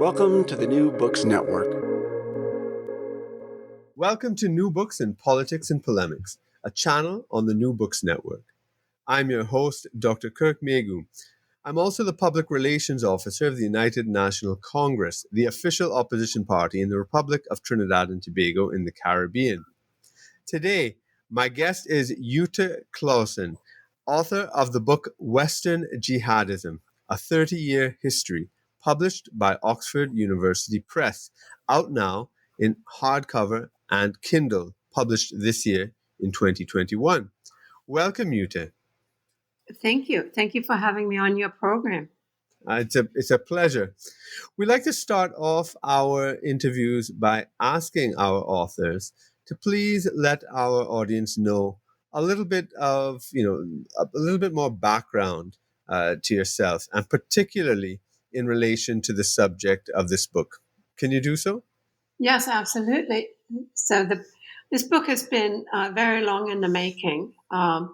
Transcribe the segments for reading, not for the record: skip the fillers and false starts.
Welcome to the New Books Network. Welcome to New Books in Politics and Polemics, a channel on the New Books Network. I'm your host, Dr. Kirk Megu. I'm also the Public Relations Officer of the United National Congress, the official opposition party in the Republic of Trinidad and Tobago in the Caribbean. Today, my guest is Jytte Klausen, author of the book Western Jihadism, a 30-year history, published by Oxford University Press, out now in hardcover and Kindle, published this year in 2021. Welcome, Jytte. Thank you. Thank you for having me on your program. It's a pleasure. We like to start off our interviews by asking our authors to please let our audience know a little bit of, a little bit more background to yourself, and particularly in relation to the subject of this book. Can you do so? Yes, absolutely. So this book has been very long in the making. I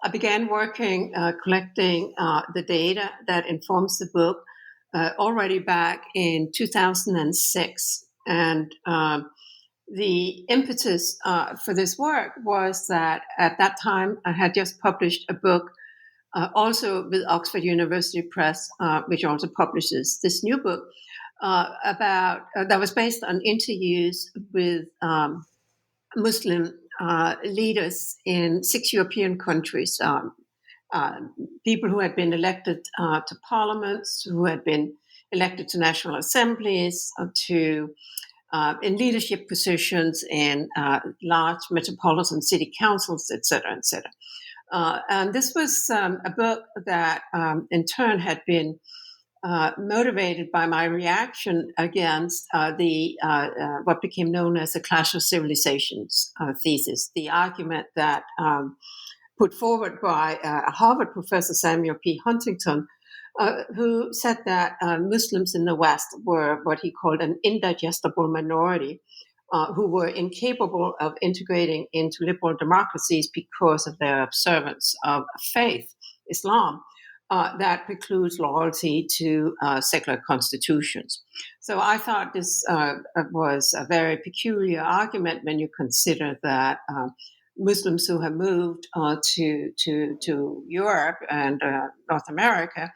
began working, collecting the data that informs the book already back in 2006. And the impetus for this work was that at that time I had just published a book also with Oxford University Press, which also publishes this new book, about that was based on interviews with Muslim leaders in 6 European countries, people who had been elected to parliaments, who had been elected to national assemblies, to in leadership positions in large metropolitan city councils, etc., etc. And this was a book that, in turn, had been motivated by my reaction against what became known as the Clash of Civilizations thesis, the argument that put forward by a Harvard professor, Samuel P. Huntington, who said that Muslims in the West were what he called an indigestible minority, who were incapable of integrating into liberal democracies because of their observance of faith, Islam, that precludes loyalty to secular constitutions. So I thought this was a very peculiar argument when you consider that Muslims who have moved to Europe and North America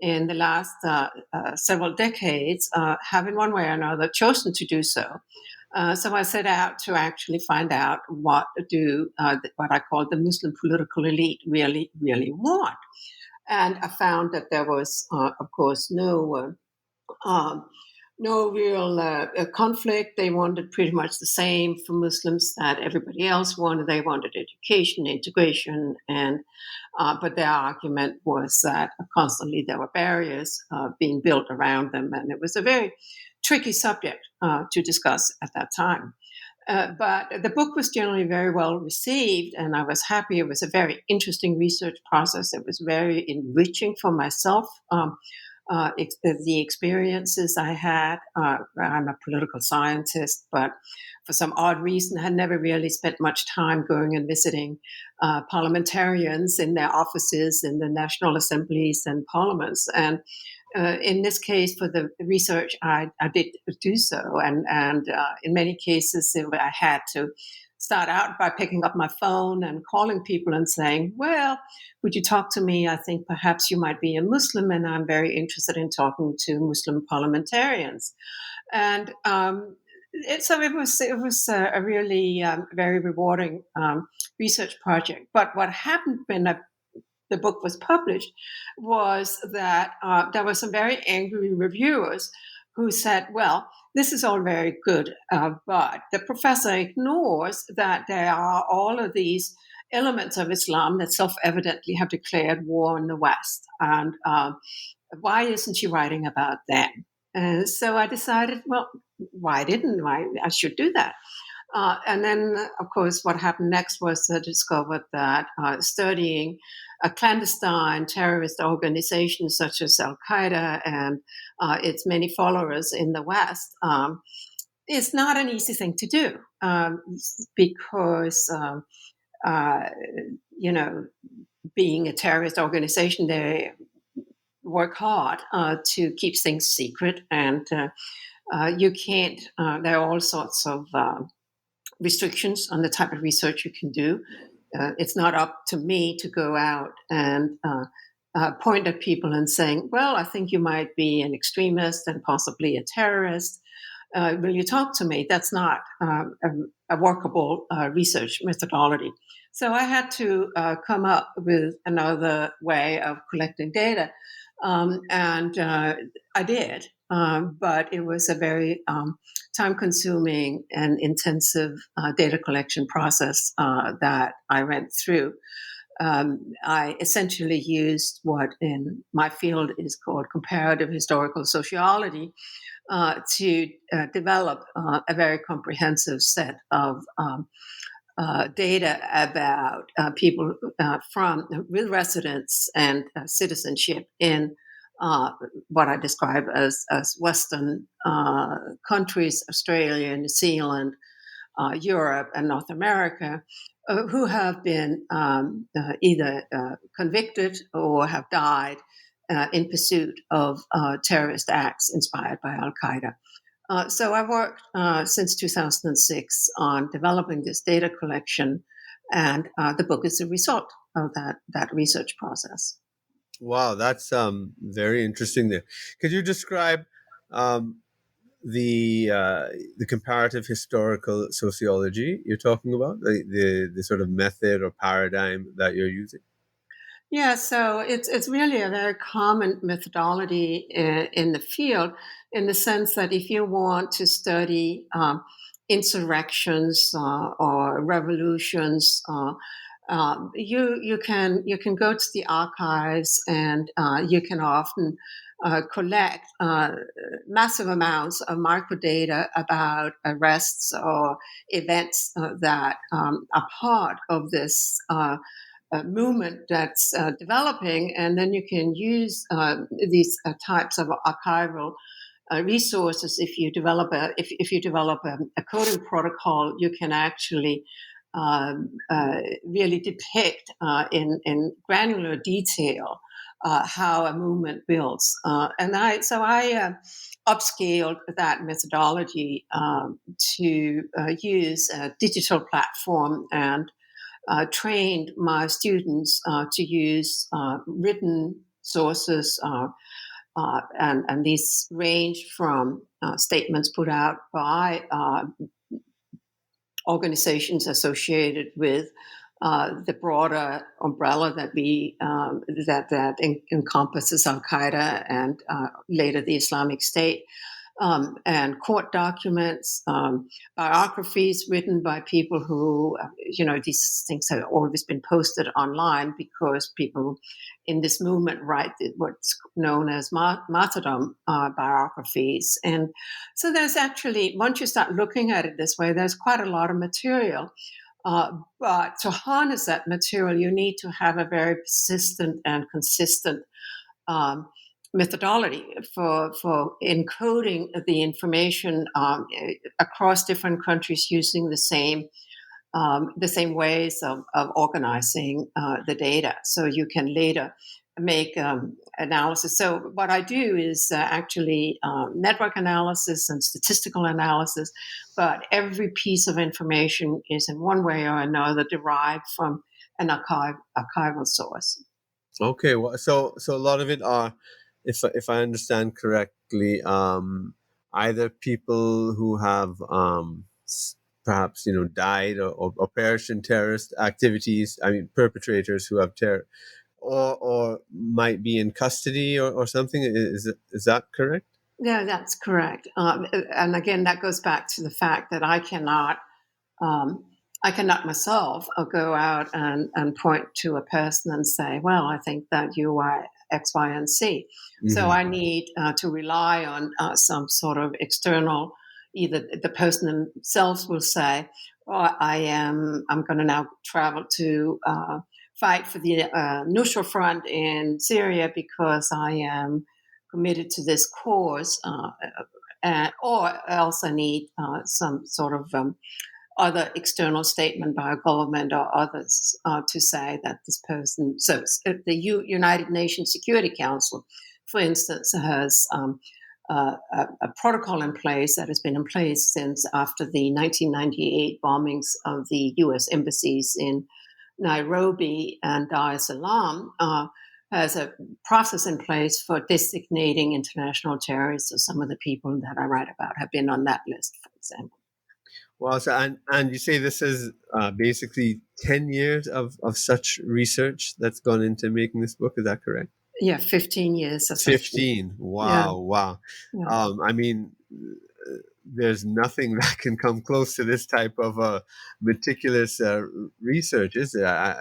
in the last several decades have in one way or another chosen to do so. So I set out to actually find out what I call the Muslim political elite really want. And I found that there was, of course, no real conflict. They wanted pretty much the same for Muslims that everybody else wanted. They wanted education, integration, and but their argument was that constantly there were barriers being built around them, and it was a very tricky subject to discuss at that time. But the book was generally very well received, and I was happy. It was a very interesting research process. It was very enriching for myself. The experiences I had. I'm a political scientist, but for some odd reason, I had never really spent much time going and visiting parliamentarians in their offices in the national assemblies and parliaments. And in this case, for the research, I did do so. And in many cases, I had to start out by picking up my phone and calling people and saying, well, would you talk to me? I think perhaps you might be a Muslim, and I'm very interested in talking to Muslim parliamentarians. And so it was a really very rewarding research project. But what happened when the book was published was that there were some very angry reviewers who said, well, this is all very good, but the professor ignores that there are all of these elements of Islam that self-evidently have declared war on the West. And why isn't she writing about them? And so I decided, well, why didn't I should do that. And then, of course, what happened next was to discover that studying a clandestine terrorist organizations such as Al-Qaeda and its many followers in the West is not an easy thing to do because, being a terrorist organization, they work hard to keep things secret, and you can't. There are all sorts of restrictions on the type of research you can do. It's not up to me to go out and point at people and saying, well, I think you might be an extremist and possibly a terrorist. Will you talk to me? That's not a workable research methodology. So I had to come up with another way of collecting data. And I did. But it was a very time-consuming and intensive data collection process that I went through. I essentially used what in my field is called comparative historical sociology to develop a very comprehensive set of data about people with residence and citizenship in what I describe as Western countries, Australia, New Zealand, Europe, and North America, who have been either convicted or have died in pursuit of terrorist acts inspired by Al Qaeda. So I worked since 2006 on developing this data collection, and the book is a result of that research process. Wow, that's very interesting there. Could you describe the comparative historical sociology you're talking about, the sort of method or paradigm that you're using? Yeah, so it's really a very common methodology in the field, in the sense that if you want to study insurrections or revolutions, you can go to the archives, and you can often collect massive amounts of microdata about arrests or events that are part of this movement that's developing, and then you can use these types of archival resources. If you develop a coding protocol, you can actually really depict in granular detail how a movement builds. And I upscaled that methodology to use a digital platform, and trained my students to use written sources, and these range from statements put out by organizations associated with the broader umbrella that encompasses Al Qaeda and later the Islamic State, and court documents, biographies written by people who, these things have always been posted online because people in this movement write what's known as martyrdom biographies. And so there's actually, once you start looking at it this way, there's quite a lot of material. But to harness that material, you need to have a very persistent and consistent methodology for encoding the information across different countries using the same ways of organizing the data, so you can later make analysis. So what I do is actually network analysis and statistical analysis, but every piece of information is in one way or another derived from an archival source. Okay, well, so a lot of it are, if I understand correctly, either people who have perhaps died or perished in terrorist activities. I mean, perpetrators who have terror, or might be in custody or something. Is that correct? Yeah, that's correct. And again, that goes back to the fact that I cannot myself go out and point to a person and say, well, I think that you are X, Y, and C. Mm-hmm. So I need to rely on some sort of external, either the person themselves will say, oh, I'm going to now travel to fight for the Nusra Front in Syria because I am committed to this cause, or else I need some sort of other external statement by a government or others to say that this person, so the United Nations Security Council for instance, has a protocol in place that has been in place since after the 1998 bombings of the U.S. embassies in Nairobi and Dar es Salaam, has a process in place for designating international terrorists. So some of the people that I write about have been on that list, for example. Well, so, and you say this is basically 10 years of such research that's gone into making this book. Is that correct? Yeah, 15 years of such. 15. Wow, Yeah. wow. Yeah. I mean, there's nothing that can come close to this type of meticulous research, is there?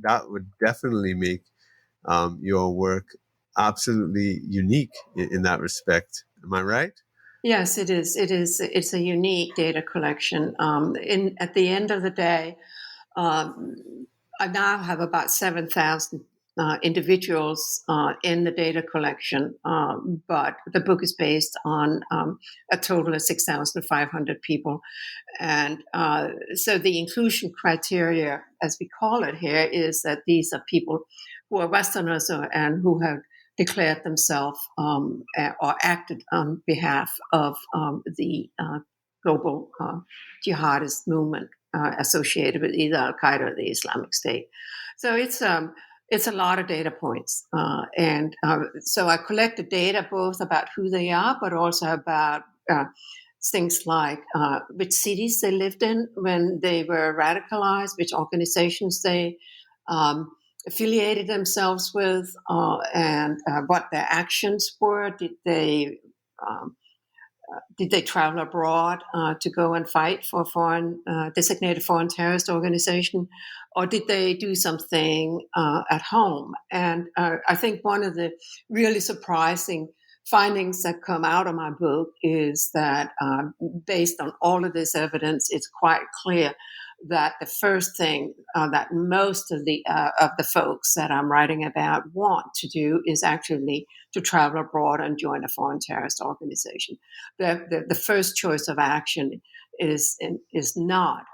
That would definitely make your work absolutely unique in that respect. Am I right? Yes, it is. It is. It's a unique data collection. At the end of the day, um, I now have about 7,000 individuals in the data collection, but the book is based on a total of 6,500 people. And so the inclusion criteria, as we call it here, is that these are people who are Westerners and who have declared themselves or acted on behalf of the global jihadist movement associated with either Al Qaeda or the Islamic State. So it's a lot of data points, and so I collected data both about who they are, but also about things like which cities they lived in when they were radicalized, which organizations they affiliated themselves with, and what their actions were. Did they travel abroad to go and fight for a foreign designated foreign terrorist organization, or did they do something at home? And I think one of the really surprising findings that come out of my book is that based on all of this evidence, it's quite clear that the first thing that most of the folks that I'm writing about want to do is actually to travel abroad and join a foreign terrorist organization. The first choice of action is not,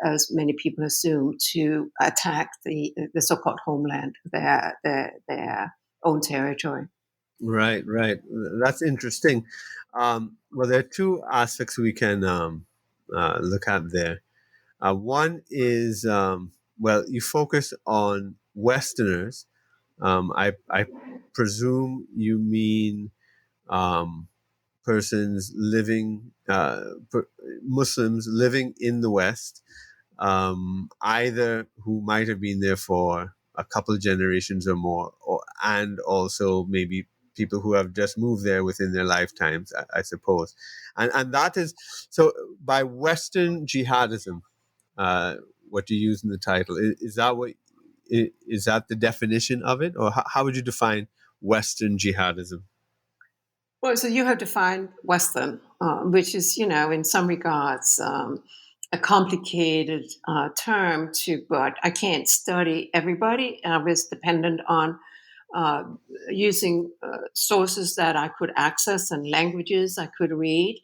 as many people assume, to attack the so-called homeland, their own territory. Right, right. That's interesting. Well, there are two aspects we can look at there. One is, well, you focus on Westerners. I presume you mean um, persons living, Muslims living in the West, either who might have been there for a couple of generations or more, and also maybe people who have just moved there within their lifetimes, I suppose. And that is, so by Western jihadism, uh, what you use in the title, is that what, is that the definition of it? Or how would you define Western jihadism? Well, so you have defined Western, which is, in some regards, a complicated term but I can't study everybody. I was dependent on uh, using sources that I could access and languages I could read.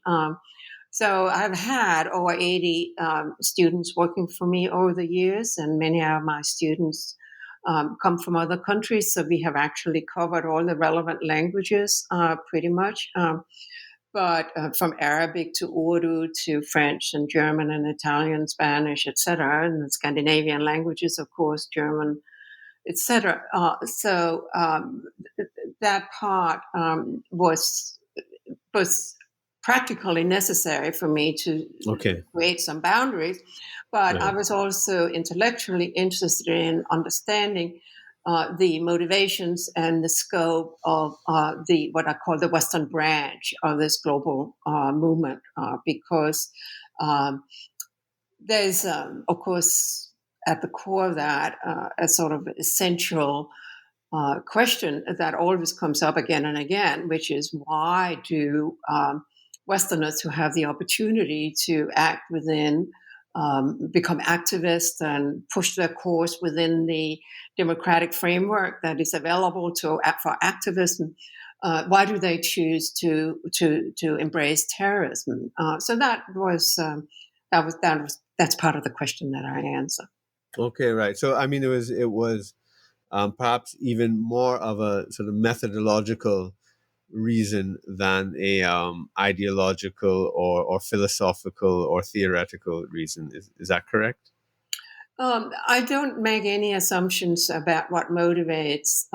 So I've had over 80 students working for me over the years, and many of my students come from other countries. So we have actually covered all the relevant languages pretty much. But from Arabic to Urdu to French and German and Italian, Spanish, etc., and the Scandinavian languages, of course, German, etc. That part was practically necessary for me to create some boundaries, but I was also intellectually interested in understanding the motivations and the scope of the what I call the Western branch of this global movement, because there's, of course, at the core of that, a sort of essential question that always comes up again and again, which is why do Westerners who have the opportunity to act within, become activists and push their course within the democratic framework that is available for activism, why do they choose to embrace terrorism? So that's part of the question that I answer. Okay, right. So I mean, it was perhaps even more of a sort of methodological reason than a ideological or philosophical or theoretical reason. Is that correct? I don't make any assumptions about what motivates,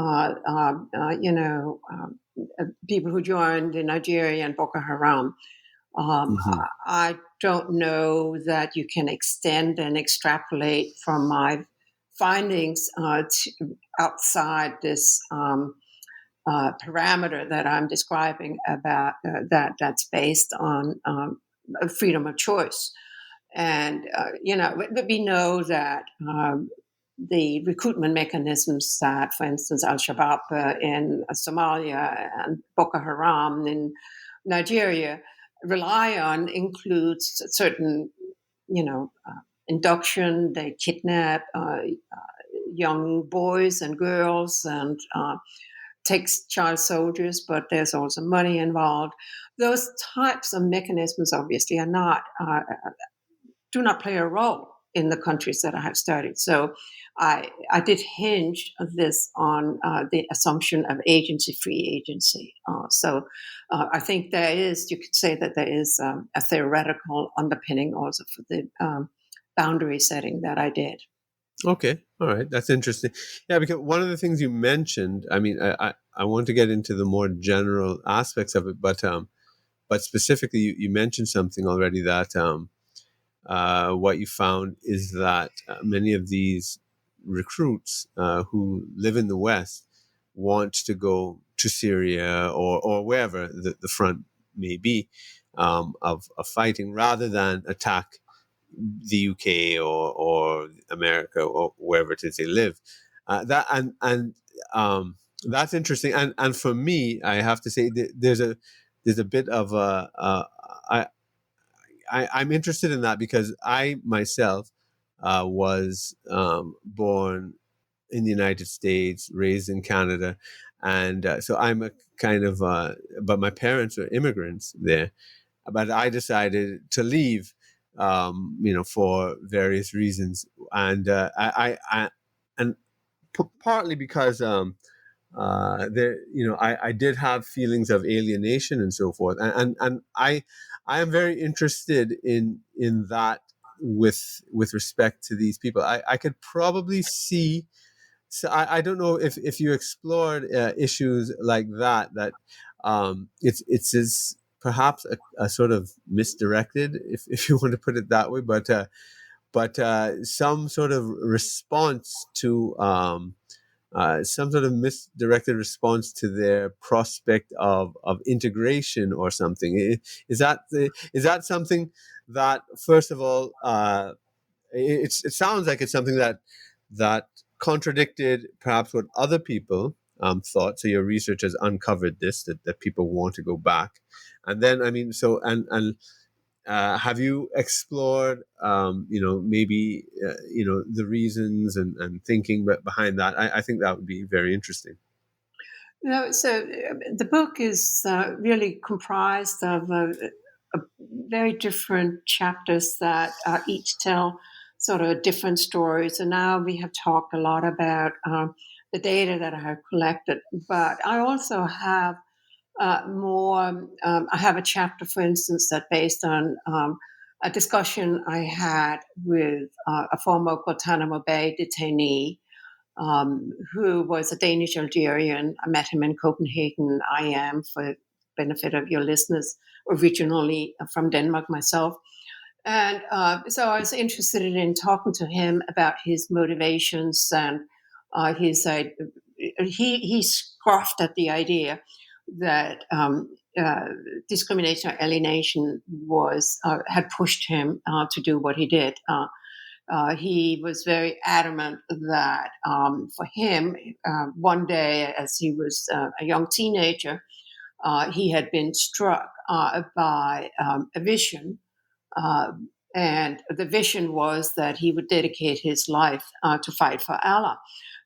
people who joined the Nigerian Boko Haram. Mm-hmm. I don't know that you can extend and extrapolate from my findings outside this parameter that I'm describing about that's based on freedom of choice. And, we know that the recruitment mechanisms that, for instance, Al-Shabaab in Somalia and Boko Haram in Nigeria rely on includes certain, induction. They kidnap young boys and girls and takes child soldiers, but there's also money involved. Those types of mechanisms obviously are not do not play a role in the countries that I have studied. So I did hinge this on the assumption of agency-free agency. I think you could say that there is a theoretical underpinning also for the boundary setting that I did. Okay, all right, that's interesting. Yeah, because one of the things you mentioned, I mean, I want to get into the more general aspects of it, but specifically, you mentioned something already that what you found is that many of these recruits who live in the West want to go to Syria or wherever the front may be of fighting rather than attack the UK or America or wherever it is they live. That's interesting. And for me, I have to say there's a bit of I'm interested in that because I myself was born in the United States, raised in Canada, and so I'm a kind of. But my parents were immigrants there, but I decided to leave, for various reasons, and and partly because I did have feelings of alienation and so forth, and I am very interested in that with respect to these people. I could probably see. So I don't know if you explored issues like that it's is perhaps a sort of misdirected, if you want to put it that way, but some sort of response to some sort of misdirected response to their prospect of integration or something. Is that something that, first of all, it sounds like it's something that contradicted perhaps what other people thought. So your research has uncovered this, that people want to go back, and then I mean, so and have you explored, maybe, the reasons and thinking behind that? I think that would be very interesting. The book is really comprised of very different chapters that each tell sort of different stories. And now we have talked a lot about the data that I have collected, but I also have more. I have a chapter, for instance, that based on a discussion I had with a former Guantanamo Bay detainee who was a Danish Algerian. I met him in Copenhagen. I am, for benefit of your listeners, originally from Denmark myself. And so I was interested in talking to him about his motivations and he scoffed at the idea that discrimination or alienation had pushed him to do what he did. He was very adamant that for him, one day as he was a young teenager, he had been struck by a vision. And the vision was that he would dedicate his life to fight for Allah.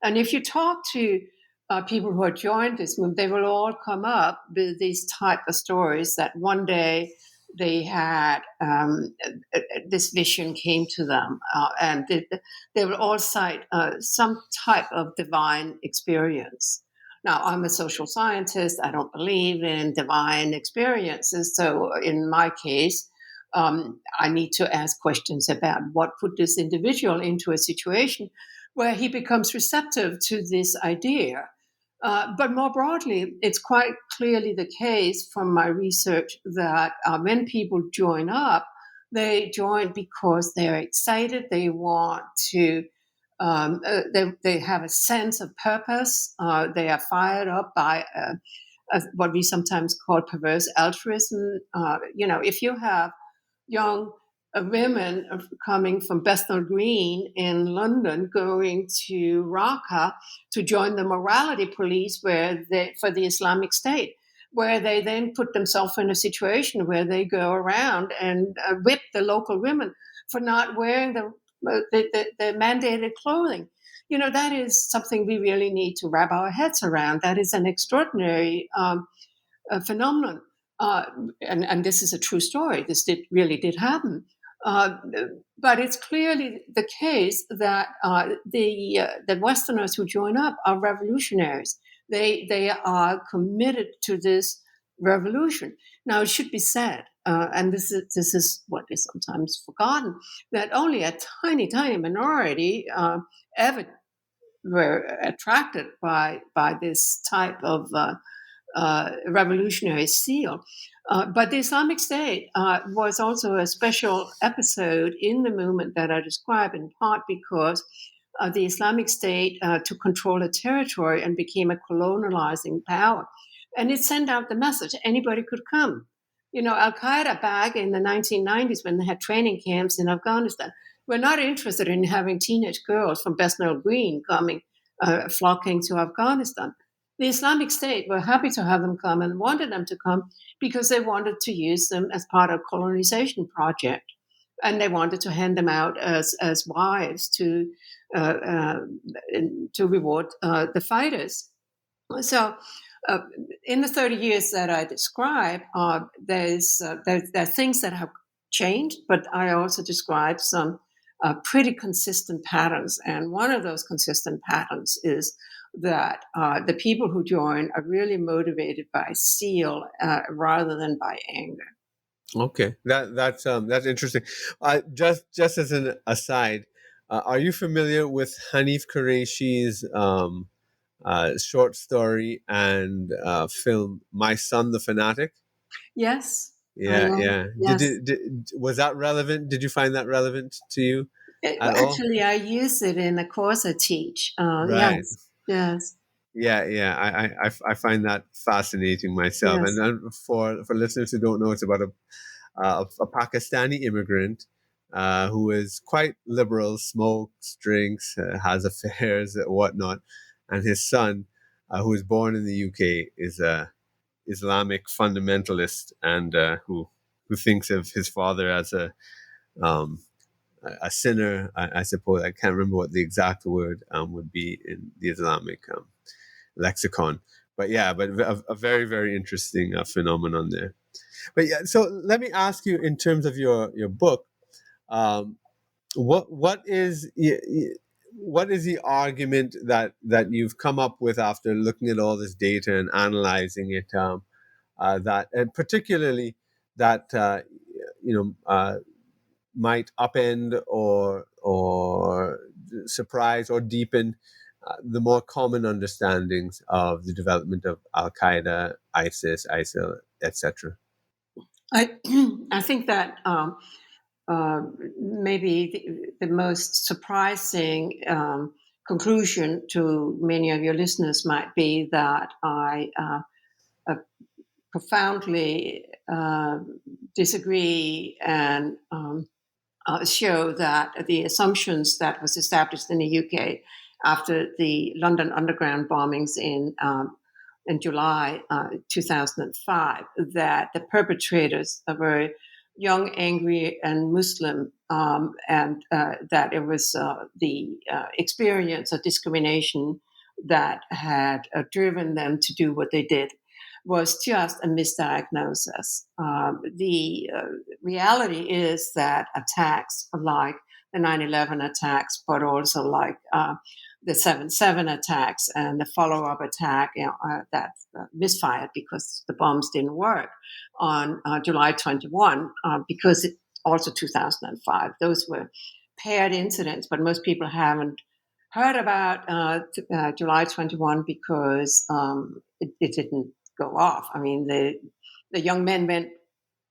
And if you talk to people who have joined this movement, they will all come up with these type of stories that one day they had this vision came to them, and they will all cite some type of divine experience. Now, I'm a social scientist. I don't believe in divine experiences. So, in my case, I need to ask questions about what put this individual into a situation where he becomes receptive to this idea. But more broadly, it's quite clearly the case from my research that when people join up, they join because they're excited. They want to. They have a sense of purpose. They are fired up by what we sometimes call perverse altruism. If you have young women coming from Bethnal Green in London going to Raqqa to join the morality police for the Islamic State, where they then put themselves in a situation where they go around and whip the local women for not wearing the mandated clothing. That is something we really need to wrap our heads around. That is an extraordinary phenomenon. And this is a true story. This really did happen. But it's clearly the case that the Westerners who join up are revolutionaries. They are committed to this revolution. Now, it should be said, and this is what is sometimes forgotten, that only a tiny, tiny minority ever were attracted by this type of revolutionary seal. But the Islamic State was also a special episode in the movement that I describe, in part because the Islamic State took control of territory and became a colonializing power. And it sent out the message anybody could come. Al-Qaeda back in the 1990s, when they had training camps in Afghanistan, were not interested in having teenage girls from Bethnal Green coming, flocking to Afghanistan. The Islamic State were happy to have them come and wanted them to come because they wanted to use them as part of a colonization project. And they wanted to hand them out as wives to reward the fighters. So in the 30 years that I describe, there are things that have changed, but I also describe some pretty consistent patterns. And one of those consistent patterns is that the people who join are really motivated by zeal rather than by anger. Okay, that's interesting. Just as an aside, are you familiar with Hanif Qureshi's short story and film "My Son the Fanatic"? Yes. Yeah. Yes. Was that relevant? Did you find that relevant to you at all? Actually, I use it in a course I teach. Right. Yes. Yeah. I find that fascinating myself. Yes. And for listeners who don't know, it's about a Pakistani immigrant who is quite liberal, smokes, drinks, has affairs, whatnot, and his son, who was born in the UK, is a Islamic fundamentalist and who thinks of his father as um, a sinner. I suppose I can't remember what the exact word would be in the Islamic lexicon, but a very, very interesting phenomenon there. But yeah, so let me ask you, in terms of your book, um, what is the argument that you've come up with after looking at all this data and analyzing it, that, and particularly that might upend or surprise or deepen the more common understandings of the development of Al Qaeda, ISIS, ISIL, etc. I think that maybe the most surprising conclusion to many of your listeners might be that I profoundly disagree and show that the assumptions that was established in the UK after the London Underground bombings in July 2005, that the perpetrators were young, angry, and Muslim, and that it was the experience of discrimination that had driven them to do what they did. was just a misdiagnosis. The reality is that attacks like the 9/11 attacks, but also like the 7/7 attacks and the follow-up attack that misfired because the bombs didn't work on July 21, because it also 2005. Those were paired incidents, but most people haven't heard about July 21 because it didn't go off. I mean, the young men went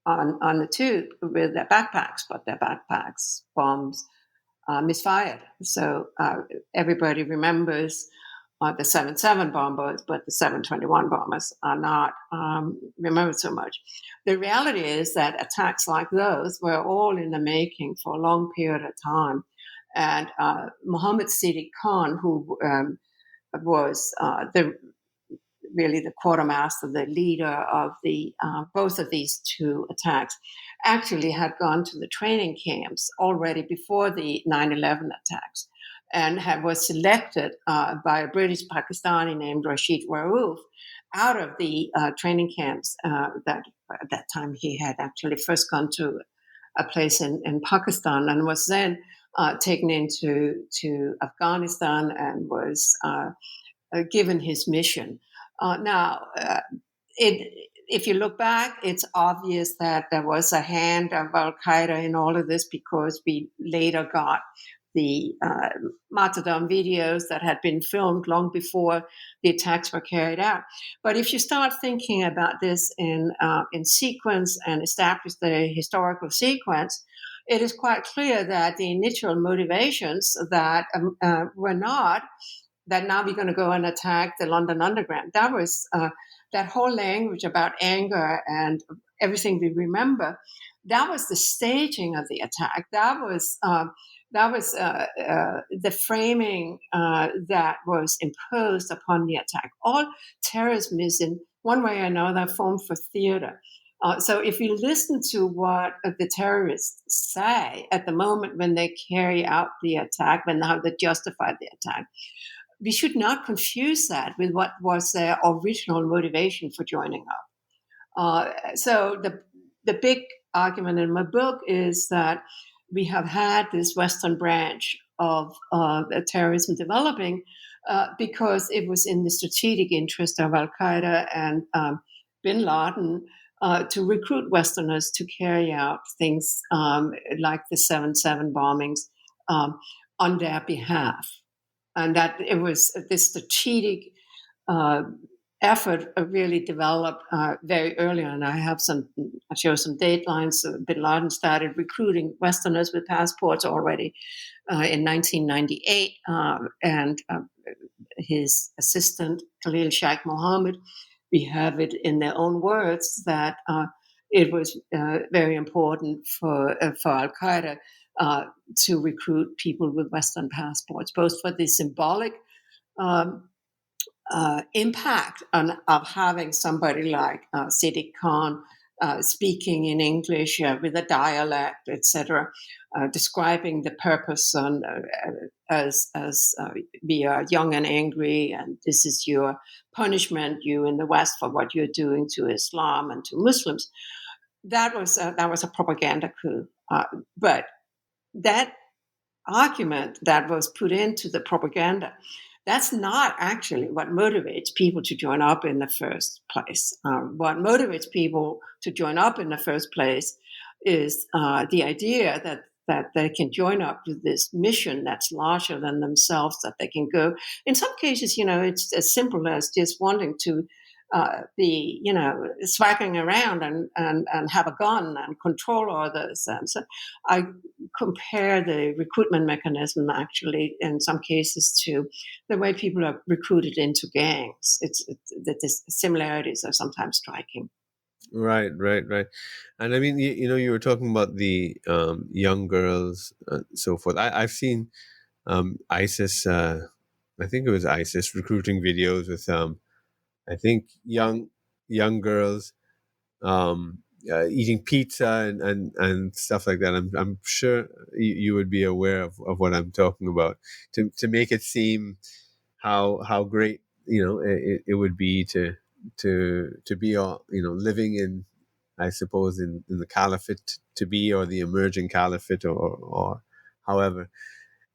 on the tube with their backpacks, but their backpacks bombs misfired. So everybody remembers the 7/7 bombers, but the 7/21 bombers are not remembered so much. The reality is that attacks like those were all in the making for a long period of time. And Mohammed Siddiq Khan, who was really the quartermaster, the leader of the both of these two attacks, actually had gone to the training camps already before the 9/11 attacks, and was selected by a British Pakistani named Rashid Rauf out of the training camps that at that time he had actually first gone to a place in Pakistan, and was then taken into Afghanistan and was given his mission. If you look back, it's obvious that there was a hand of Al Qaeda in all of this, because we later got the martyrdom videos that had been filmed long before the attacks were carried out. But if you start thinking about this in sequence and establish the historical sequence, it is quite clear that the initial motivations that were not that now we're going to go and attack the London Underground. That was that whole language about anger and everything we remember. That was the staging of the attack. That was the framing that was imposed upon the attack. All terrorism is in one way or another form for theater. So if you listen to what the terrorists say at the moment when they carry out the attack, when how they justify the attack, we should not confuse that with what was their original motivation for joining up. So the big argument in my book is that we have had this Western branch of terrorism developing because it was in the strategic interest of Al Qaeda and bin Laden to recruit Westerners to carry out things like the 7/7 bombings on their behalf. And that it was this strategic effort really developed very early on. I show some datelines. Bin Laden started recruiting Westerners with passports already in 1998, and his assistant Khalil Sheikh Mohammed, we have it in their own words that it was very important for Al Qaeda to recruit people with Western passports, both for the symbolic impact of having somebody like Siddiq Khan speaking in English with a dialect, etc., describing the purpose as we are young and angry, and this is your punishment, you in the West, for what you're doing to Islam and to Muslims. That was a propaganda coup, but that argument that was put into the propaganda, that's not actually what motivates people to join up in the first place. What motivates people to join up in the first place is the idea that they can join up to this mission that's larger than themselves, that they can go. In some cases, it's as simple as just wanting to be, swaggering around and have a gun and control others. And so I compare the recruitment mechanism actually in some cases to the way people are recruited into gangs. The similarities are sometimes striking. Right. And I mean, you were talking about the young girls, so forth. I've seen ISIS, I think it was ISIS recruiting videos with I think young girls eating pizza and stuff like that. I'm sure you would be aware of what I'm talking about, to make it seem how great it would be to be, living in, I suppose, in the caliphate to be, or the emerging caliphate, or however.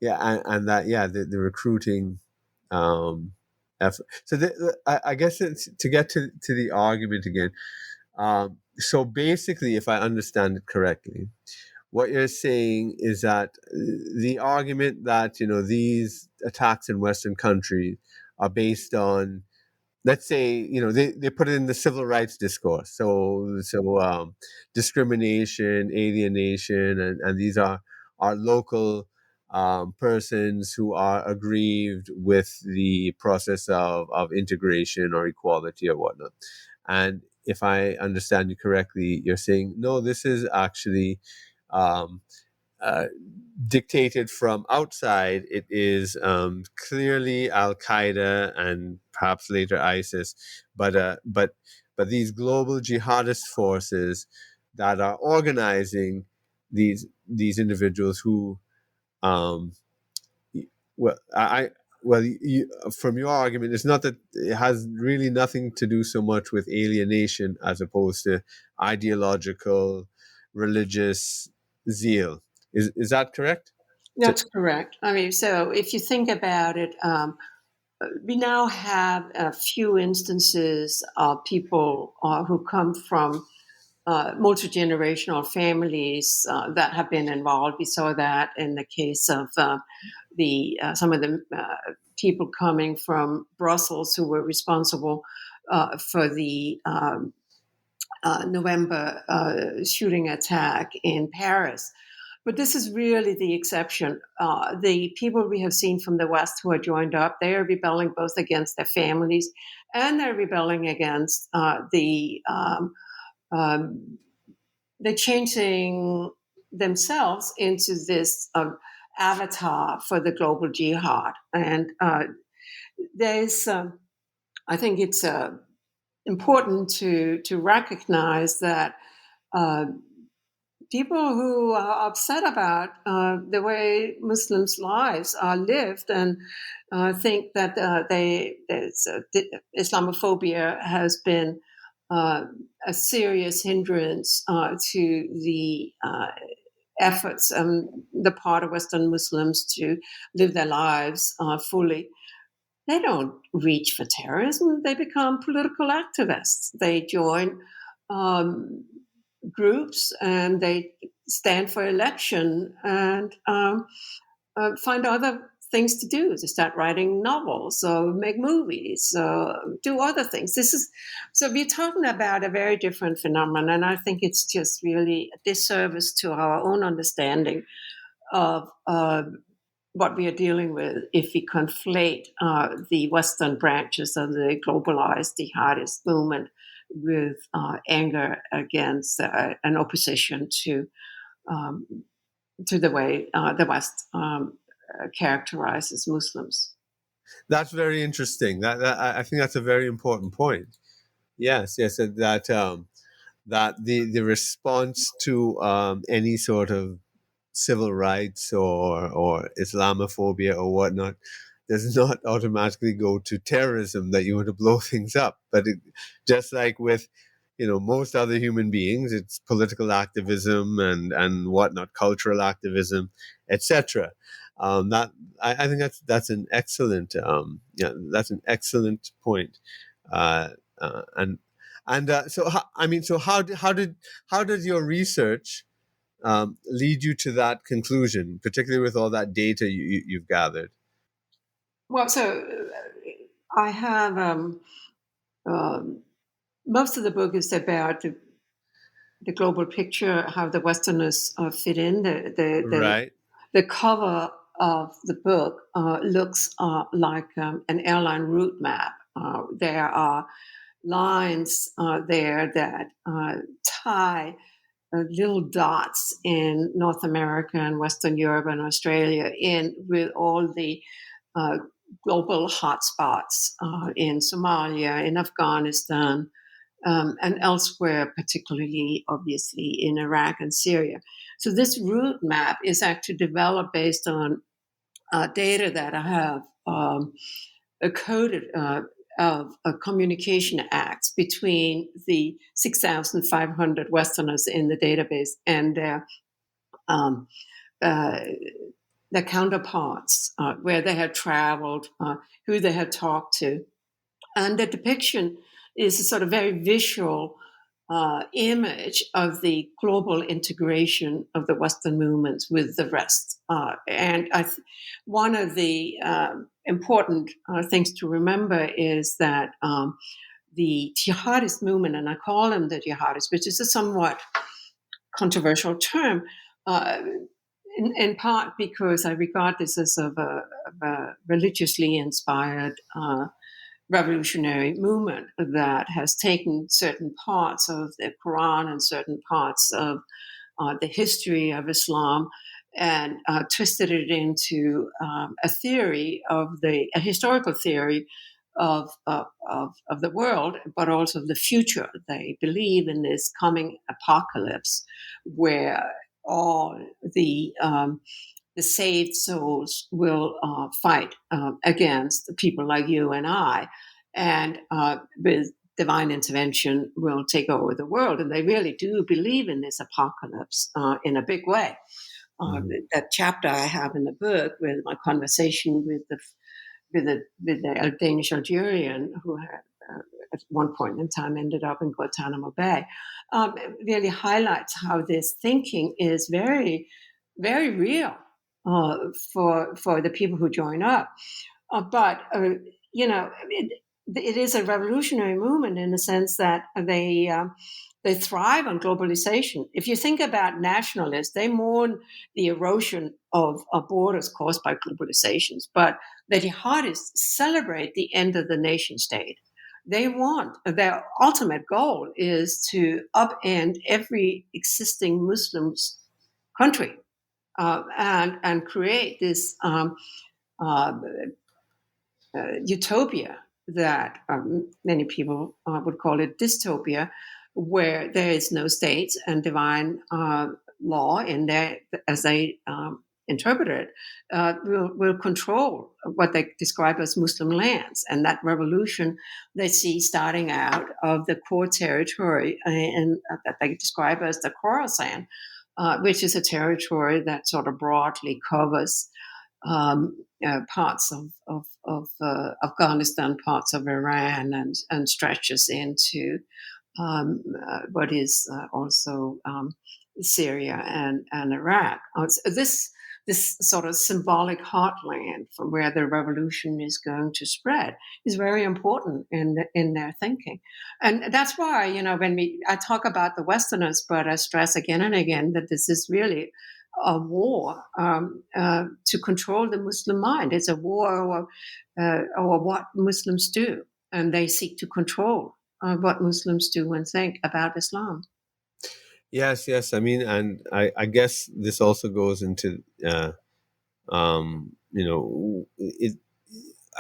Yeah, and that, yeah, the recruiting effort. So I guess it's, to get to the argument again. So basically, if I understand it correctly, what you're saying is that the argument that these attacks in Western countries are based on, let's say, they put it in the civil rights discourse. So discrimination, alienation, and these are local persons who are aggrieved with the process of integration or equality or whatnot. And if I understand you correctly, you're saying, no, this is actually um, uh, dictated from outside. It is clearly Al Qaeda and perhaps later ISIS, but these global jihadist forces that are organizing these individuals who, um, well, from your argument, it's not that it has really nothing to do so much with alienation as opposed to ideological, religious zeal. Is that correct? That's correct. I mean, so if you think about it, we now have a few instances of people who come from multi-generational families that have been involved. We saw that in the case of some of the people coming from Brussels who were responsible for the November shooting attack in Paris. But this is really the exception. The people we have seen from the West who are joined up, they are rebelling both against their families and they're rebelling against they're changing themselves into this avatar for the global jihad. And there's, I think it's important to recognize that people who are upset about the way Muslims' lives are lived and think that Islamophobia has been a serious hindrance to the efforts on the part of Western Muslims to live their lives fully. They don't reach for terrorism. They become political activists. They join groups and they stand for election and find other things to do. They start writing novels or make movies or do other things. So we're talking about a very different phenomenon, and I think it's just really a disservice to our own understanding of what we are dealing with if we conflate the Western branches of the globalized jihadist movement with anger against an opposition to the way the West characterizes Muslims. That's very interesting. I think that's a very important point. Yes, that the response to any sort of civil rights or Islamophobia or whatnot does not automatically go to terrorism, that you want to blow things up. But just like with most other human beings, it's political activism and whatnot, cultural activism, etc. That I think that's an excellent that's an excellent point. Uh, so how did your research lead you to that conclusion, particularly with all that data you've gathered? Well, so I have most of the book is about the global picture, how the Westerners fit in. Right. The cover of the book looks like an airline route map. There are lines there that tie little dots in North America and Western Europe and Australia in with all the global hotspots in Somalia, in Afghanistan, and elsewhere, particularly, obviously, in Iraq and Syria. So this route map is actually developed based on data that I have coded of communication acts between the 6,500 Westerners in the database and um, uh, their counterparts, where they had traveled, who they had talked to. And the depiction is a sort of very visual image of the global integration of the Western movements with the rest. And one of the important things to remember is that the jihadist movement, and I call them the jihadists, which is a somewhat controversial term, uh, in part because I regard this as of a religiously inspired revolutionary movement that has taken certain parts of the Quran and certain parts of the history of Islam and twisted it into a historical theory of the world, but also the future. They believe in this coming apocalypse where all the saved souls will fight against people like you and I, and with divine intervention will take over the world. And they really do believe in this apocalypse in a big way. That chapter I have in the book with my conversation with the Danish Algerian who had at one point in time ended up in Guantanamo Bay, really highlights how this thinking is very, very real for the people who join up. But it is a revolutionary movement in the sense that they thrive on globalization. If you think about nationalists, they mourn the erosion of borders caused by globalizations, but the jihadists celebrate the end of the nation state. Their ultimate goal is to upend every existing Muslim's country and create this utopia that many people would call it dystopia, where there is no state and divine law in there, as they interpret it, will control what they describe as Muslim lands. And that revolution they see starting out of the core territory and that they describe as the Khorasan, which is a territory that sort of broadly covers parts of Afghanistan, parts of Iran, and stretches into what is also Syria and Iraq. So this sort of symbolic heartland from where the revolution is going to spread is very important in their thinking. And that's why, when I talk about the Westerners, but I stress again and again that this is really a war to control the Muslim mind. It's a war over what Muslims do, and they seek to control what Muslims do and think about Islam. Yes. I mean, and I guess this also goes into, it.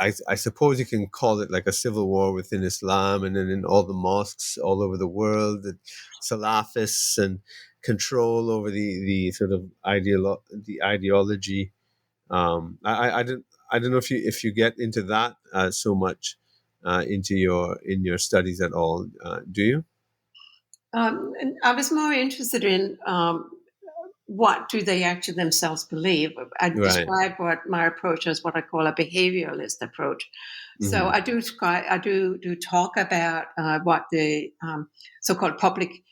I suppose you can call it like a civil war within Islam, and then in all the mosques all over the world, the Salafists and control over the sort of ideology. I don't know if you get into that so much in your studies at all. Do you? And I was more interested in what do they actually themselves believe. I Right. describe what my approach as what I call a behavioralist approach. So I do talk about what the so-called public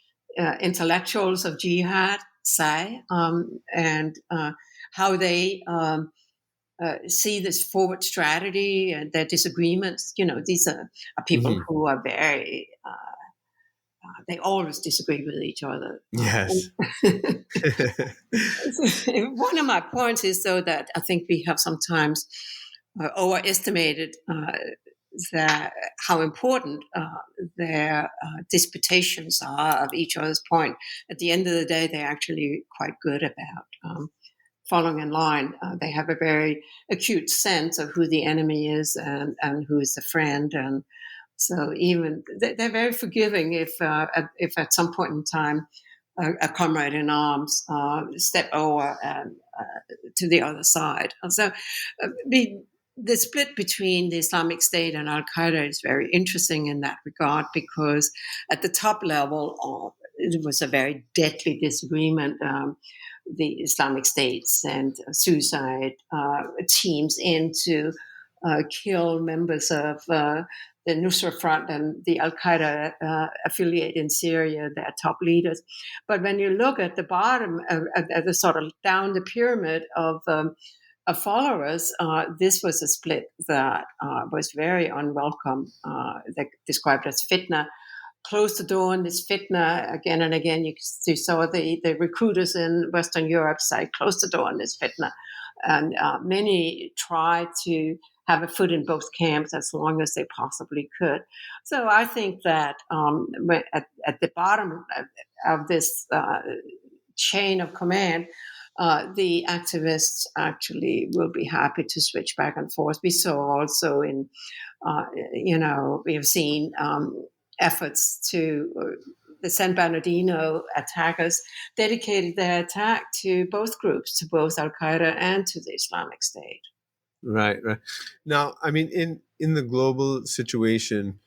intellectuals of jihad say, and how they see this forward strategy and their disagreements. These are people who are very they always disagree with each other. Yes. One of my points is, though, that I think we have sometimes overestimated that how important their disputations are of each other's point. At the end of the day, they're actually quite good about following in line. They have a very acute sense of who the enemy is and who is the friend, and so even they're very forgiving if at some point in time a comrade in arms step over to the other side. So the split between the Islamic State and Al-Qaeda is very interesting in that regard, because at the top level, it was a very deadly disagreement. The Islamic State sent suicide teams in to kill members of the Nusra Front and the Al-Qaeda affiliate in Syria, their top leaders. But when you look at the bottom, at the sort of down the pyramid of followers, this was a split that was very unwelcome. They described as fitna. Closed the door on this fitna again and again. You saw the recruiters in Western Europe say, close the door on this fitna. And many tried to have a foot in both camps as long as they possibly could. So I think that at the bottom of this chain of command, the activists actually will be happy to switch back and forth. We saw also we have seen efforts to the San Bernardino attackers dedicated their attack to both groups, to both Al-Qaeda and to the Islamic State. Right. Now, I mean, in the global situation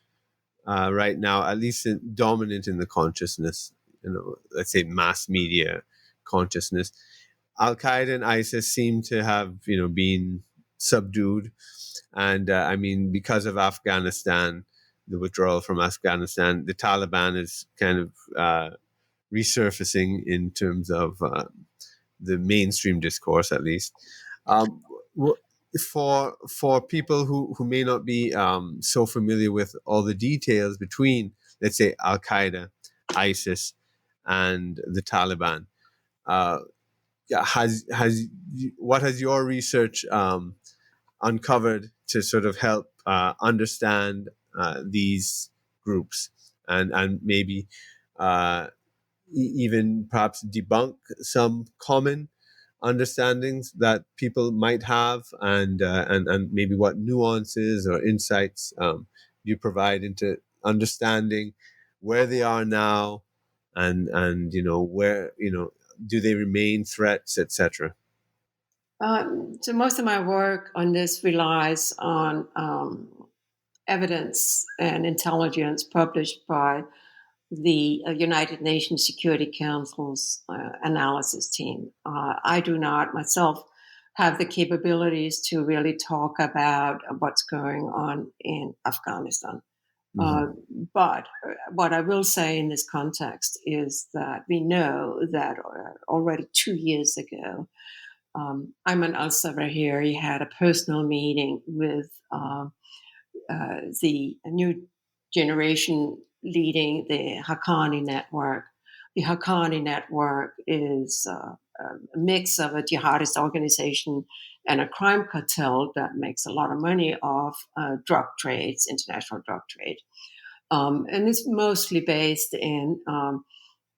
right now, at least dominant in the consciousness, let's say mass media consciousness, Al-Qaeda and ISIS seem to have, been subdued. And I mean, because of Afghanistan, the withdrawal from Afghanistan, the Taliban is kind of resurfacing in terms of the mainstream discourse, at least. For people who may not be so familiar with all the details between, let's say, Al-Qaeda, ISIS, and the Taliban, what has your research uncovered to sort of help understand these groups and maybe even perhaps debunk some common understandings that people might have, and maybe what nuances or insights you provide into understanding where they are now, and where do they remain threats, etc. So most of my work on this relies on evidence and intelligence published by the United Nations Security Council's analysis team. I do not myself have the capabilities to really talk about what's going on in Afghanistan. But what I will say in this context is that we know that already 2 years ago, Ayman al-Zawahiri had a personal meeting with the new generation leading the Haqqani network. The Haqqani network is a mix of a jihadist organization and a crime cartel that makes a lot of money off drug trades, international drug trade. And it's mostly based in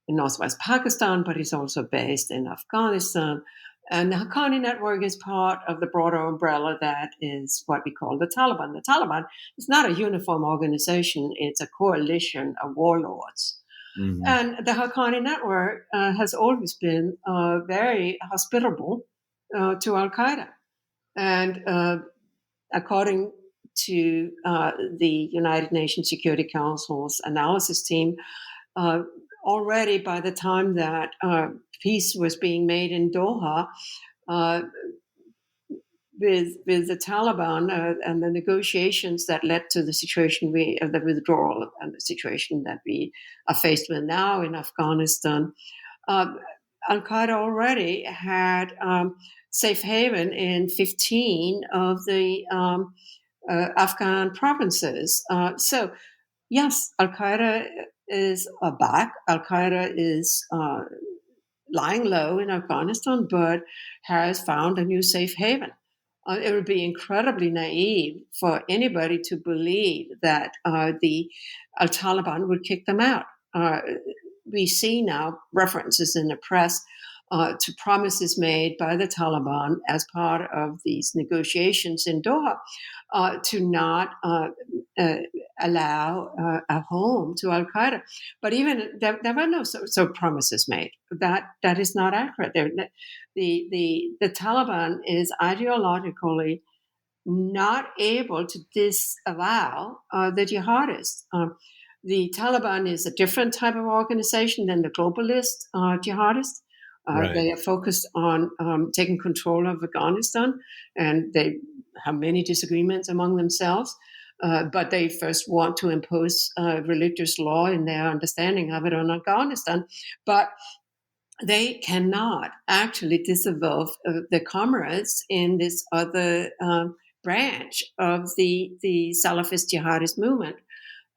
northwest Pakistan, but it's also based in Afghanistan. And the Haqqani network is part of the broader umbrella that is what we call the Taliban. The Taliban is not a uniform organization. It's a coalition of warlords. Mm-hmm. And the Haqqani network has always been very hospitable to Al-Qaeda. And according to the United Nations Security Council's analysis team, already by the time that peace was being made in Doha with the Taliban and the negotiations that led to the situation the withdrawal and the situation that we are faced with now in Afghanistan, Al-Qaeda already had safe haven in 15 of the Afghan provinces. So, yes, Al-Qaeda is back. Al-Qaeda is lying low in Afghanistan, but has found a new safe haven. It would be incredibly naive for anybody to believe that the Taliban would kick them out. We see now references in the press to promises made by the Taliban as part of these negotiations in Doha to not allow a home to Al-Qaeda. But even there were no so promises made. That is not accurate. The Taliban is ideologically not able to disavow the jihadists. The Taliban is a different type of organization than the globalist jihadists. Right. They are focused on taking control of Afghanistan, and they have many disagreements among themselves. But they first want to impose religious law in their understanding of it on Afghanistan. But they cannot actually disavow the comrades in this other branch of the Salafist-jihadist movement,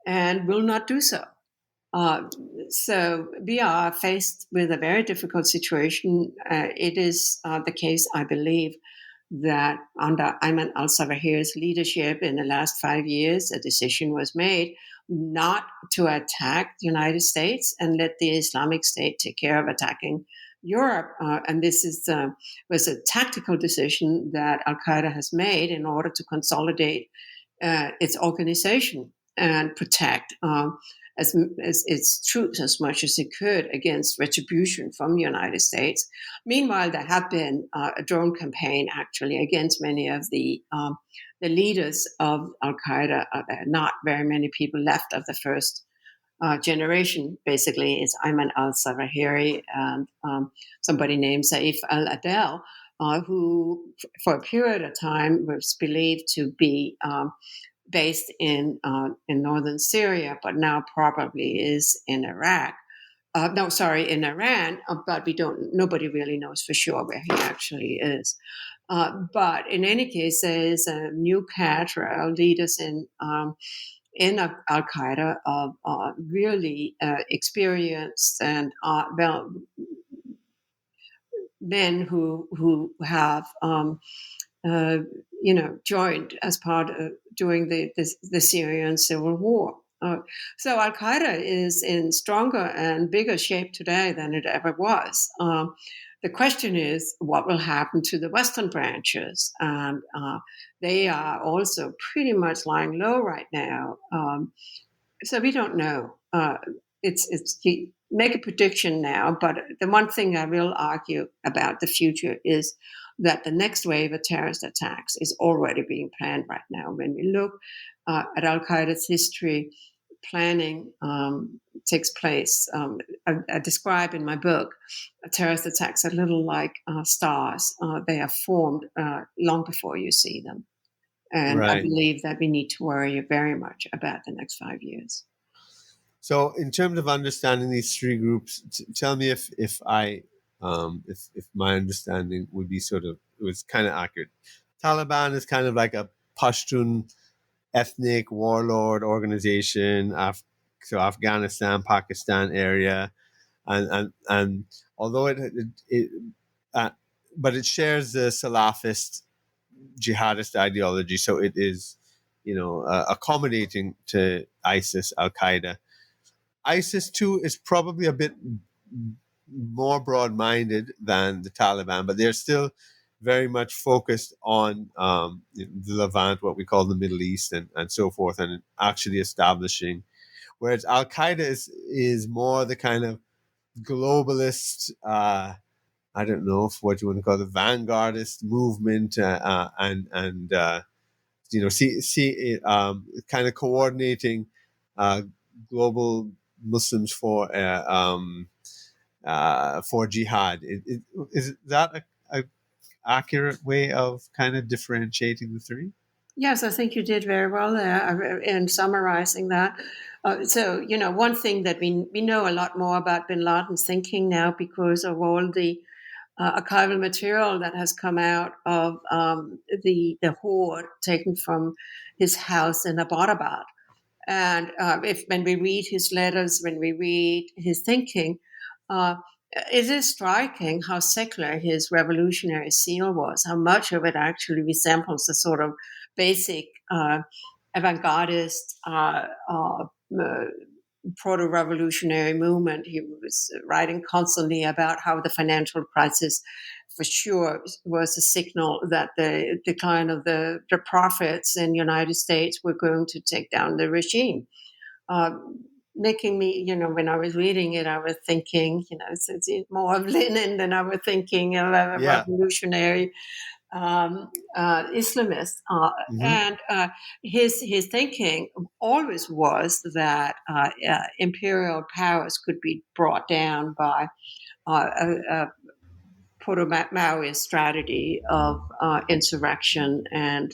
and will not do so. So we are faced with a very difficult situation. It is the case, I believe, that under Ayman al-Zawahiri's leadership in the last 5 years, a decision was made not to attack the United States and let the Islamic State take care of attacking Europe. And this was a tactical decision that Al-Qaeda has made in order to consolidate its organization and protect as its troops as much as it could against retribution from the United States. Meanwhile, there have been a drone campaign actually against many of the leaders of Al-Qaeda. There are not very many people left of the first generation. Basically, it's Ayman al-Zawahiri and somebody named Saif al-Adel, who for a period of time was believed to be based in northern Syria, but now probably is in Iraq. In Iran, but nobody really knows for sure where he actually is. But in any case, there is a new cadre of leaders in Al-Qaeda of really experienced and men who have joined as part of during the Syrian civil war. So Al Qaeda is in stronger and bigger shape today than it ever was. The question is, what will happen to the Western branches? And they are also pretty much lying low right now. So we don't know. You make a prediction now, but the one thing I will argue about the future is that the next wave of terrorist attacks is already being planned right now. When we look at Al Qaeda's history, planning takes place. I describe in my book terrorist attacks are a little like stars. They are formed long before you see them. And Right. I believe that we need to worry very much about the next 5 years. So, in terms of understanding these three groups, tell me if my understanding would be was kind of accurate. Taliban is kind of like a Pashtun ethnic warlord organization, so Afghanistan, Pakistan area, and although but it shares the Salafist jihadist ideology, so it is, accommodating to ISIS, Al Qaeda. ISIS too is probably a bit more broad-minded than the Taliban, but they're still very much focused on the Levant, what we call the Middle East, and so forth, and actually establishing. Whereas Al Qaeda is more the kind of globalist, I don't know what you want to call the vanguardist movement, and kind of coordinating global Muslims for jihad. Is that a accurate way of kind of differentiating the three? Yes, I think you did very well there in summarizing that. So, one thing that we know a lot more about bin Laden's thinking now because of all the archival material that has come out of the hoard taken from his house in Abbottabad. And when we read his letters, when we read his thinking, it is striking how secular his revolutionary zeal was, how much of it actually resembles the sort of basic avant-gardist proto-revolutionary movement. He was writing constantly about how the financial crisis for sure was a signal that the decline of the profits in the United States were going to take down the regime. Making me, when I was reading it, I was thinking, it's more of Lenin than I was thinking of a revolutionary Islamist, Mm-hmm. and his thinking always was that imperial powers could be brought down by a proto-Maoist strategy of insurrection and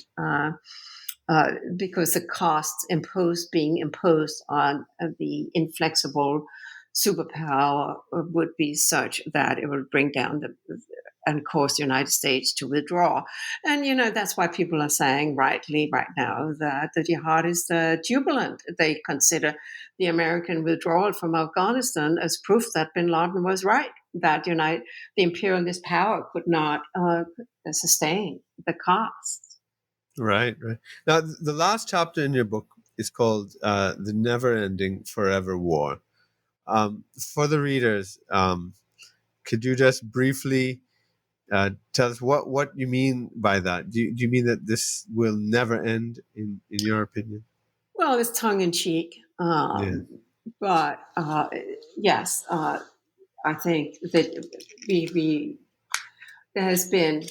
because the costs being imposed on the inflexible superpower would be such that it would bring down and cause the United States to withdraw. And, that's why people are saying rightly right now that the jihadists are jubilant. They consider the American withdrawal from Afghanistan as proof that bin Laden was right, that the imperialist power could not sustain the costs. Right. Now, the last chapter in your book is called "The Never-Ending Forever War." For the readers, could you just briefly tell us what you mean by that? Do you mean that this will never end, in your opinion? Well, it's tongue in cheek, Yeah. but yes, I think that there has been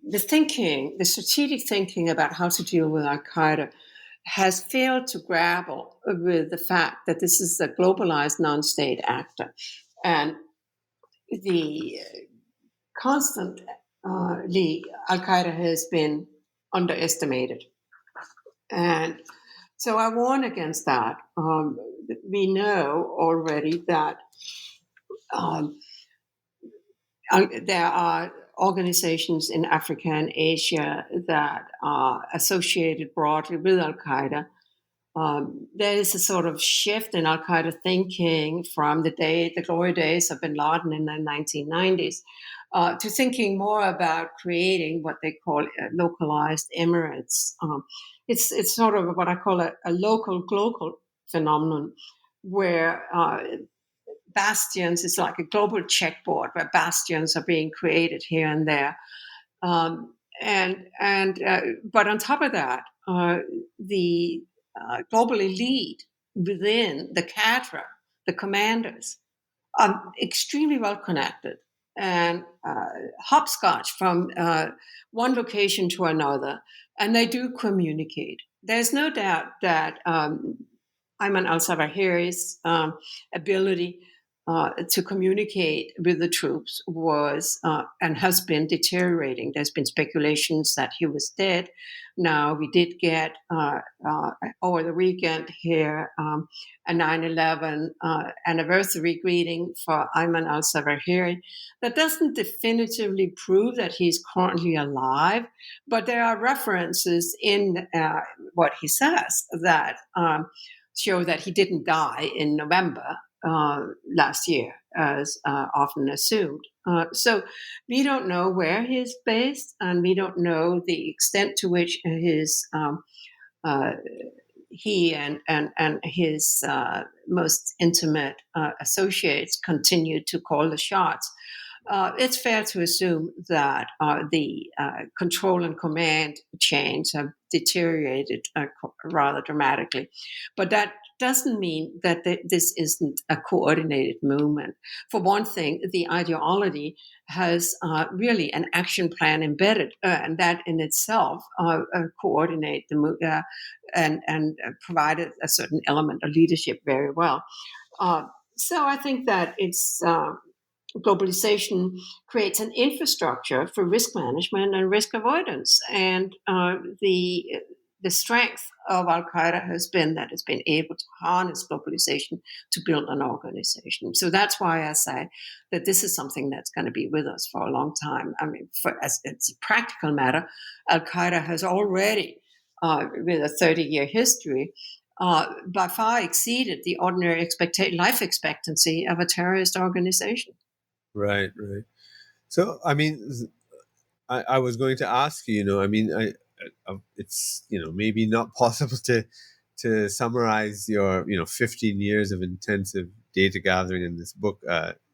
the strategic thinking about how to deal with Al Qaeda has failed to grapple with the fact that this is a globalized non-state actor, and the constantly Al Qaeda has been underestimated, and so I warn against that. We know already that there are organizations in Africa and Asia that are associated broadly with Al Qaeda. There is a sort of shift in Al Qaeda thinking from the glory days of bin Laden in the 1990s to thinking more about creating what they call localized emirates. It's sort of what I call a local global phenomenon where bastions is like a global checkboard where bastions are being created here and there. But on top of that, the global elite within the cadre, the commanders, are extremely well connected and hopscotch from one location to another, and they do communicate. There's no doubt that Ayman al-Zawahiri's ability to communicate with the troops was and has been deteriorating. There's been speculations that he was dead. Now, we did get over the weekend here a 9/11 anniversary greeting for Ayman al-Zawahiri. That doesn't definitively prove that he's currently alive, but there are references in what he says that show that he didn't die in November last year, as often assumed. So we don't know where he's based, and we don't know the extent to which he and his most intimate associates continue to call the shots. It's fair to assume that the control and command chains have deteriorated rather dramatically. But that doesn't mean that this isn't a coordinated movement. For one thing, the ideology has really an action plan embedded, and that in itself coordinate the move and provided a certain element of leadership very well. So I think that it's globalization creates an infrastructure for risk management and risk avoidance. And the strength of Al Qaeda has been that it's been able to harness globalization to build an organization. So that's why I say that this is something that's going to be with us for a long time. I mean, as it's a practical matter, Al Qaeda has already, with a 30-year history, by far exceeded the ordinary life expectancy of a terrorist organization. Right. So, I mean, I was going to ask you. I mean, it's maybe not possible to summarize your 15 years of intensive data gathering in this book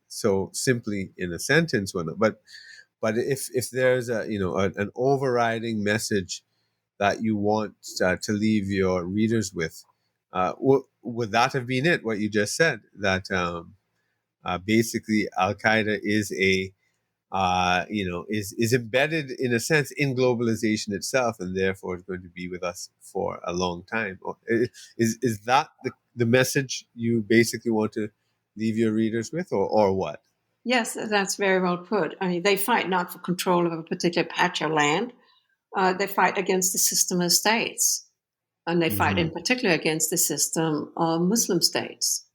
so simply in a sentence, but if there's an overriding message that you want to leave your readers with, would that have been it? What you just said, that basically Al Qaeda is is embedded in a sense in globalization itself, and therefore is going to be with us for a long time. Is that the message you basically want to leave your readers with, or what? Yes, that's very well put. I mean, they fight not for control of a particular patch of land. They fight against the system of states, and they fight in Hmm. particular against the system of Muslim states.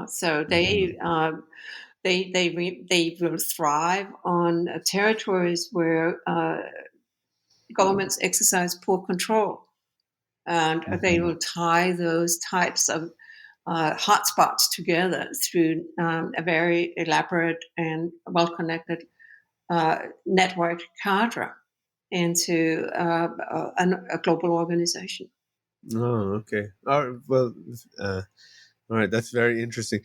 So they will thrive on territories where governments exercise poor control, and they will tie those types of hotspots together through a very elaborate and well-connected network cadre into a global organization. Oh, okay. All right. Well, uh, all right. That's very interesting.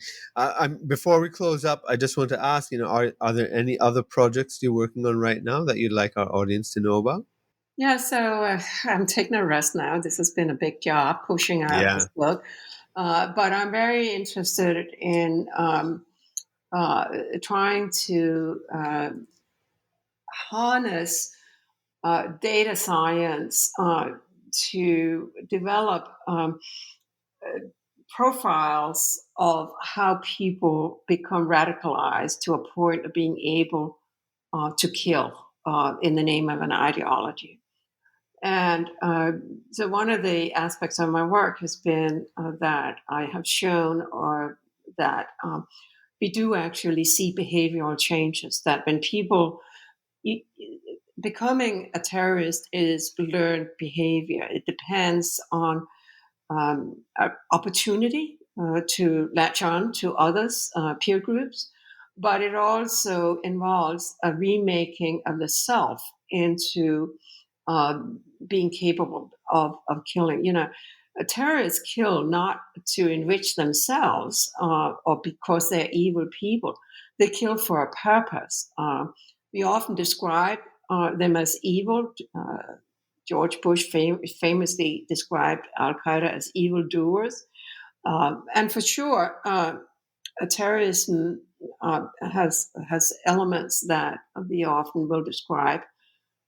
Before we close up, I just want to ask, are there any other projects you're working on right now that you'd like our audience to know about? Yeah, so I'm taking a rest now. This has been a big job pushing out Yeah. this book, but I'm very interested in trying to harness data science to develop profiles of how people become radicalized to a point of being able to kill in the name of an ideology. And so, one of the aspects of my work has been that I have shown or that we do actually see behavioral changes, that when people becoming a terrorist is learned behavior. It depends on opportunity to latch on to others, peer groups, but it also involves a remaking of the self into being capable of killing. Terrorists kill not to enrich themselves or because they're evil people. They kill for a purpose. We often describe them as evil. George Bush famously described Al Qaeda as evildoers. And for sure, terrorism has elements that we often will describe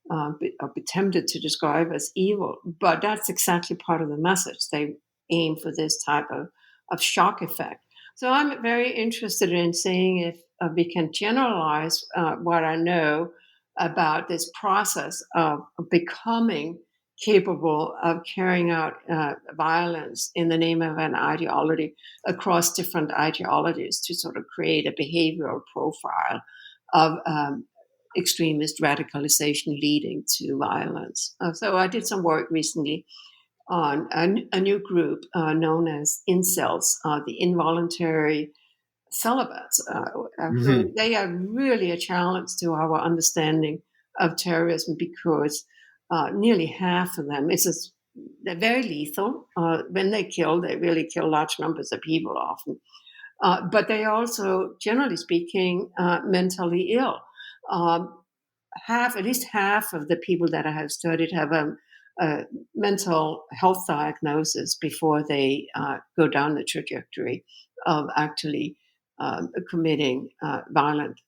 or be tempted to describe as evil. But that's exactly part of the message. They aim for this type of shock effect. So I'm very interested in seeing if we can generalize what I know about this process of becoming capable of carrying out violence in the name of an ideology across different ideologies to sort of create a behavioral profile of extremist radicalization leading to violence. So I did some work recently on a new group known as incels, the involuntary celibates. Hmm. They are really a challenge to our understanding of terrorism because nearly half of them they're very lethal. When they kill, they really kill large numbers of people often. But they also, generally speaking, mentally ill. Um, at least half of the people that I have studied have a mental health diagnosis before they go down the trajectory of actually committing violent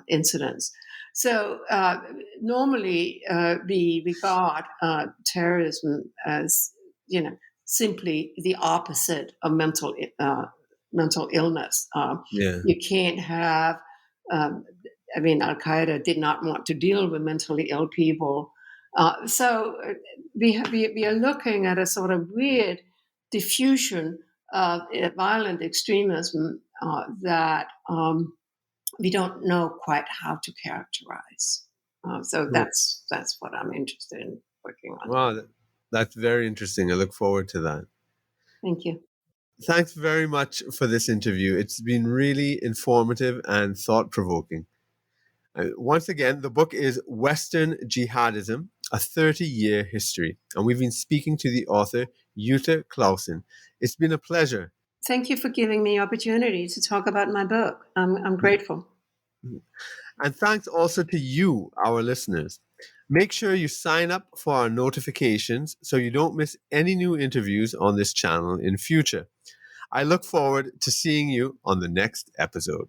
incidents. So normally we regard terrorism as simply the opposite of mental illness. Yeah. You can't have um, Al Qaeda did not want to deal with mentally ill people. So we are looking at a sort of weird diffusion of violent extremism that we don't know quite how to characterize. So that's what I'm interested in working on. Wow, that's very interesting. I look forward to that. Thank you. Thanks very much for this interview. It's been really informative and thought provoking. Once again, the book is Western Jihadism, a 30-year history. And we've been speaking to the author, Jytte Klausen. It's been a pleasure. Thank you for giving me opportunity to talk about my book. I'm grateful. And thanks also to you, our listeners. Make sure you sign up for our notifications so you don't miss any new interviews on this channel in future. I look forward to seeing you on the next episode.